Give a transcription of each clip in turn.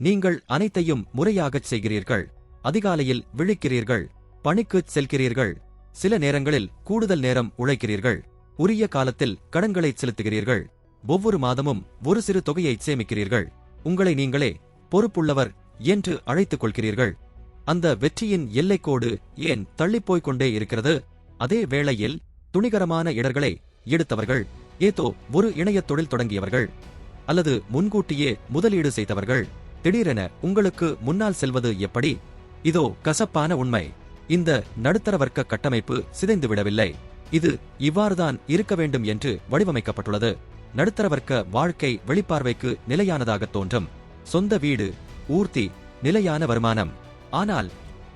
நீங்கள் அனைத்தையும் முறையாகச் செய்கிறீர்கள். அதிகாலையில் விழிக்கிறீர்கள், பணிக்குச் செல்கிறீர்கள், சில நேரங்களில் கூடுதல் நேரம் உழைக்கிறீர்கள், உரிய காலத்தில் கடன்களை செலுத்துகிறீர்கள், ஒவ்வொரு மாதமும் ஒரு சிறு தொகையை சேமிக்கிறீர்கள், உங்களை நீங்களே பொறுப்புள்ளவர் என்று அழைத்துக் கொள்கிறீர்கள். அந்த வெற்றியின் எல்லைக்கோடு ஏன் தள்ளிப்போய்க் கொண்டே இருக்கிறது? அதே வேளையில் துணிகரமான இடர்களை எடுத்தவர்கள், ஏதோ ஒரு இணையத் தொழில் தொடங்கியவர்கள், அல்லது முன்கூட்டியே முதலீடு செய்தவர்கள் திடீரென உங்களுக்கு முன்னால் செல்வது எப்படி? இதோ கசப்பான உண்மை. இந்த நடுத்தர வர்க்க கட்டமைப்பு சிதைந்துவிடவில்லை. இது இவ்வாறுதான் இருக்க வேண்டும் என்று வடிவமைக்கப்பட்டுள்ளது. நடுத்தர வர்க்க வாழ்க்கை வெளிப்பார்வைக்கு நிலையானதாக தோன்றும். சொந்த வீடு, ஊர்தி, நிலையான வருமானம். ஆனால்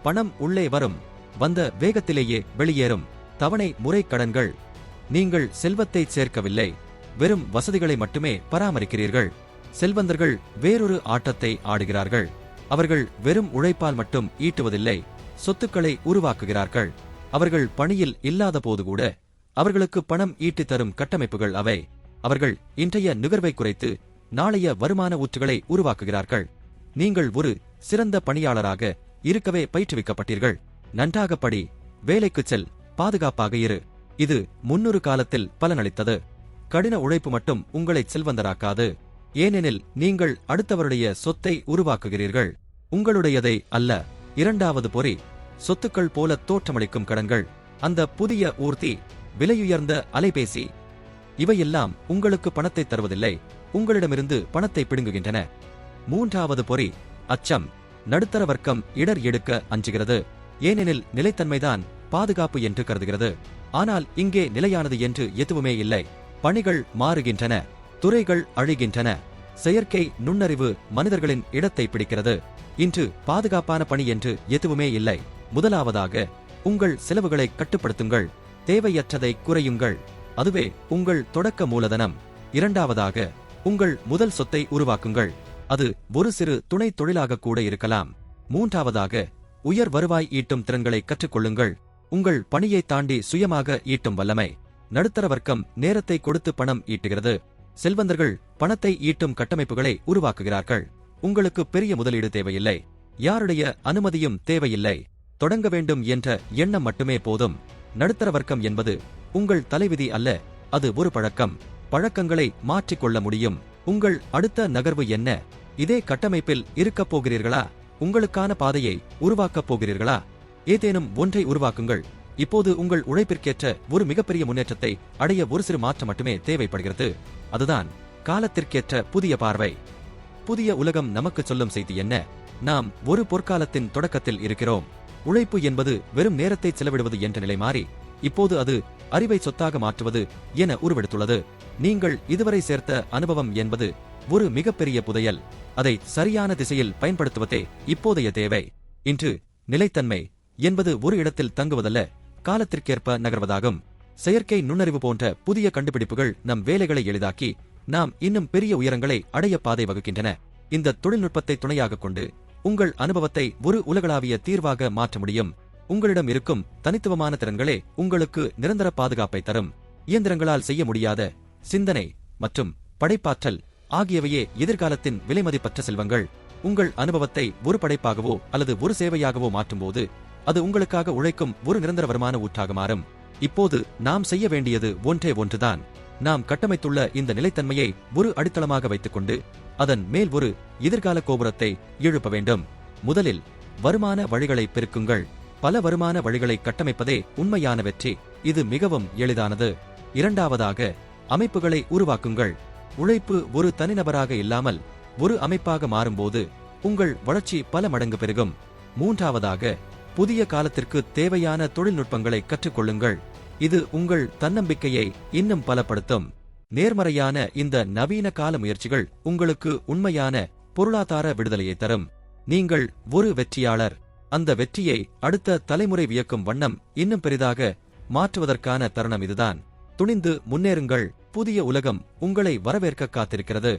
பணம் உள்ளே வரும், வந்த வேகத்திலேயே வெளியேறும். தவணை முறை கடன்கள். நீங்கள் செல்வத்தை சேர்க்கவில்லை, வெறும் வசதிகளை மட்டுமே பராமரிக்கிறீர்கள். செல்வந்தர்கள் வேறொரு ஆட்டத்தை ஆடுகிறார்கள். அவர்கள் வெறும் உழைப்பால் மட்டும் ஈட்டுவதில்லை, சொத்துக்களை உருவாக்குகிறார்கள். அவர்கள் பணியில் இல்லாத போதுகூட அவர்களுக்கு பணம் ஈட்டித் தரும் கட்டமைப்புகள் அவை. அவர்கள் இன்றைய நுகர்வை குறைத்து நாளைய வருமான ஊற்றுகளை உருவாக்குகிறார்கள். நீங்கள் ஒரு சிறந்த பணியாளராக இருக்கவே பயிற்றுவிக்கப்பட்டீர்கள். நன்றாக படி, வேலைக்குச் செல், பாதுகாப்பாக இரு. இது முன்னொரு காலத்தில் பலனளித்தது. கடின உழைப்பு மட்டும் உங்களை செல்வந்தராக்காது. ஏனெனில் நீங்கள் அடுத்தவருடைய சொத்தை உருவாக்குகிறீர்கள், உங்களுடையதை அல்ல. இரண்டாவது பொறி, சொத்துக்கள் போல தோற்றமளிக்கும் கடன்கள். அந்த புதிய ஊர்தி, விலையுயர்ந்த அலைபேசி, இவையெல்லாம் உங்களுக்கு பணத்தை தருவதில்லை, உங்களிடமிருந்து பணத்தை பிடுங்குகின்றன. மூன்றாவது பொறி, அச்சம். நடுத்தர வர்க்கம் இடர் எடுக்க அஞ்சுகிறது. ஏனெனில் நிலைத்தன்மைதான் பாதுகாப்பு என்று கருதுகிறது. ஆனால் இங்கே நிலையானது என்று எதுவுமே இல்லை. பணிகள் மாறுகின்றன, துறைகள் அழிகின்றன. செயற்கை நுண்ணறிவு மனிதர்களின் இடத்தை பிடிக்கிறது. இன்று பாதுகாப்பான பணி என்று எதுவுமே இல்லை. முதலாவதாக, உங்கள் செலவுகளை கட்டுப்படுத்துங்கள், தேவையற்றதை குறையுங்கள். அதுவே உங்கள் தொடக்க மூலதனம். இரண்டாவதாக, உங்கள் முதல் சொத்தை உருவாக்குங்கள். அது ஒரு சிறு துணை தொழிலாக கூட இருக்கலாம். மூன்றாவதாக, உயர் வருவாய் ஈட்டும் திறன்களை கற்றுக்கொள்ளுங்கள். உங்கள் பணியை தாண்டி சுயமாக ஈட்டும் வல்லமை. நடுத்தர வர்க்கம் நேரத்தை கொடுத்து பணம் ஈட்டுகிறது. செல்வந்தர்கள் பணத்தை ஈட்டும் கட்டமைப்புகளை உருவாக்குகிறார்கள். உங்களுக்கு பெரிய முதலீடு தேவையில்லை, யாருடைய அனுமதியும் தேவையில்லை. தொடங்க வேண்டும் என்ற எண்ணம் மட்டுமே போதும். நடுத்தர வர்க்கம் என்பது உங்கள் தலைவிதி அல்ல, அது ஒரு பழக்கம். பழக்கங்களை மாற்றிக்கொள்ள முடியும். உங்கள் அடுத்த நகர்வு என்ன? இதே கட்டமைப்பில் இருக்கப் போகிறீர்களா? உங்களுக்கான பாதையை உருவாக்கப் போகிறீர்களா? ஏதேனும் ஒன்றை உருவாக்குங்கள். இப்போது உங்கள் உழைப்பிற்கேற்ற ஒரு மிகப்பெரிய முன்னேற்றத்தை அடைய ஒரு சிறு மாற்றம் மட்டுமே தேவைப்படுகிறது. அதுதான் காலத்திற்கேற்ற புதிய பார்வை. புதிய உலகம் நமக்கு சொல்லும் செய்தி என்ன? நாம் ஒரு பொற்காலத்தின் தொடக்கத்தில் இருக்கிறோம். உழைப்பு என்பது வெறும் நேரத்தை செலவிடுவது என்ற நிலை மாறி இப்போது அது அறிவை சொத்தாக மாற்றுவது என உருவெடுத்துள்ளது. நீங்கள் இதுவரை சேர்த்த அனுபவம் என்பது ஒரு மிகப்பெரிய புதையல். அதை சரியான திசையில் பயன்படுத்துவதே இப்போதைய தேவை. இன்று நிலைத்தன்மை என்பது ஒரு இடத்தில் தங்குவதல்ல, காலத்திற்கேற்ப நகர்வதாகும். செயற்கை நுண்ணறிவு போன்ற புதிய கண்டுபிடிப்புகள் நம் வேலைகளை எளிதாக்கி நாம் இன்னும் பெரிய உயரங்களை அடைய பாதை வகுக்கின்றன. இந்த தொழில்நுட்பத்தை துணையாக கொண்டு உங்கள் அனுபவத்தை ஒரு உலகளாவிய தீர்வாக மாற்ற முடியும். உங்களிடம் இருக்கும் தனித்துவமான திறன்களே உங்களுக்கு நிரந்தர பாதுகாப்பை தரும். இயந்திரங்களால் செய்ய முடியாத சிந்தனை மற்றும் படைப்பாற்றல் ஆகியவையே எதிர்காலத்தின் விலைமதிப்பற்ற செல்வங்கள். உங்கள் அனுபவத்தை ஒரு படைப்பாகவோ அல்லது ஒரு சேவையாகவோ மாற்றும்போது அது உங்களுக்காக உழைக்கும் ஒரு நிரந்தர வருமான ஊற்றாக மாறும். இப்போது நாம் செய்ய வேண்டியது ஒன்றே ஒன்றுதான். நாம் கட்டமைத்துள்ள இந்த நிலைத்தன்மையை ஒரு அடித்தளமாக வைத்துக்கொண்டு அதன் மேல் ஒரு எதிர்கால கோபுரத்தை எழுப்ப வேண்டும். முதலில் வருமான வழிகளை பெருக்குங்கள். பல வருமான வழிகளை கட்டமைப்பதே உண்மையான வெற்றி. இது மிகவும் எளிதானது. இரண்டாவதாக, அமைப்புகளை உருவாக்குங்கள். உழைப்பு ஒரு தனிநபராக இல்லாமல் ஒரு அமைப்பாக மாறும்போது உங்கள் வளர்ச்சி பல மடங்கு பெருகும். மூன்றாவதாக, புதிய காலத்திற்கு தேவையான தொழில்நுட்பங்களை கற்றுக்கொள்ளுங்கள். இது உங்கள் தன்னம்பிக்கையை இன்னும் பலப்படுத்தும். நேர்மறையான இந்த நவீன கால முயற்சிகள் உங்களுக்கு உண்மையான பொருளாதார விடுதலையை தரும். நீங்கள் ஒரு வெற்றியாளர். அந்த வெற்றியை அடுத்த தலைமுறை வியக்கும் வண்ணம் இன்னும் பெரிதாக மாற்றுவதற்கான தருணம் இதுதான். துணிந்து முன்னேறுங்கள். புதிய உலகம் உங்களை வரவேற்க காத்திருக்கிறது.